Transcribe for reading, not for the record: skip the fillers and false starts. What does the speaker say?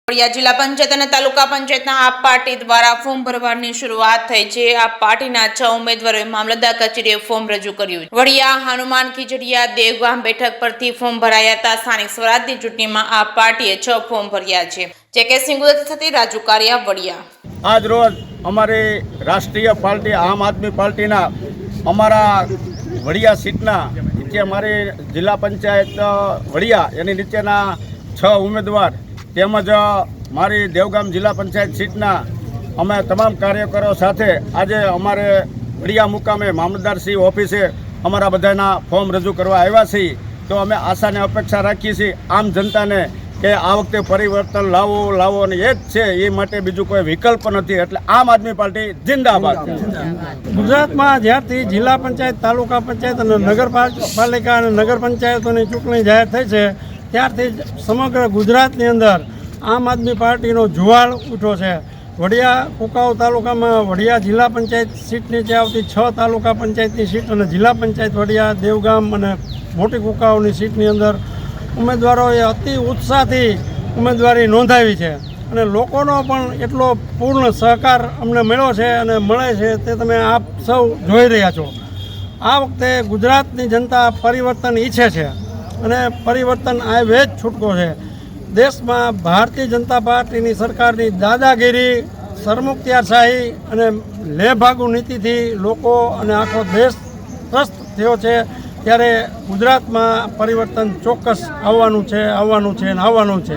વડિયા જિલ્લા પંચાયત અને તાલુકા પંચાયતના આપ પાર્ટી દ્વારા ફોર્મ ભરવાની શરૂઆત થઈ છે। આ પાર્ટીના 6 ઉમેદવારોએ મામલતદાર કચેરીએ ફોર્મ રજૂ કર્યું। વડિયા હનુમાન ખીજડીયા દેવગામ બેઠક પરથી ફોર્મ ભરાયા હતા। સ્થાનિક સ્વરાજની ચૂંટણીમાં આ પાર્ટીએ 6 ફોર્મ ભર્યા છે। જે.કે. સિંગુદર સાથે રાજુ કારિયા વડિયા। આજ રોજ અમારી રાષ્ટ્રીય પાર્ટી આમ આદમી પાર્ટીના અમારા વડિયા સીટના નીચે અમારી જિલ્લા પંચાયત વડિયા એની નીચેના 6 ઉમેદવાર તેમજ મારી દેવગામ જિલ્લા પંચાયત સીટના અમે તમામ કાર્યકરો સાથે આજે અમારે વડિયા મુકામે મામલતદારશ્રી ઓફિસે અમારા બધાના ફોર્મ રજૂ કરવા આવ્યા છીએ। તો અમે આશાને અપેક્ષા રાખીએ છીએ આમ જનતાને કે આ વખતે પરિવર્તન લાવો અને એ જ છે, એ માટે બીજું કોઈ વિકલ્પ નથી। એટલે આમ આદમી પાર્ટી જિંદાબાદ। ગુજરાતમાં જ્યારથી જિલ્લા પંચાયત, તાલુકા પંચાયત અને નગરપાલિકા અને નગર પંચાયતોની ચૂંટણી જાહેર થઈ છે ત્યારથી સમગ્ર ગુજરાતની અંદર આમ આદમી પાર્ટીનો જુવાળ ઉઠ્યો છે। વડિયા કુકાવ તાલુકામાં વડિયા જિલ્લા પંચાયત સીટ નીચે આવતી 6 તાલુકા પંચાયતની સીટ અને જિલ્લા પંચાયત વડિયા દેવગામ અને મોટી કુકાવની સીટની અંદર ઉમેદવારોએ અતિ ઉત્સાહથી ઉમેદવારી નોંધાવી છે અને લોકોનો પણ એટલો પૂર્ણ સહકાર અમને મળ્યો છે અને મળે છે તે તમે આપ સૌ જોઈ રહ્યા છો। આ વખતે ગુજરાતની જનતા પરિવર્તન ઈચ્છે છે અને પરિવર્તન આવે જ છૂટકો છે। દેશમાં ભારતીય જનતા પાર્ટીની સરકારની દાદાગીરી, સરમુખત્યારશાહી અને લેભાગુ નીતિથી લોકો અને આખો દેશ ત્રસ્ત થયો છે। ત્યારે ગુજરાતમાં પરિવર્તન ચોક્કસ આવવાનું છે અને આવવાનું છે।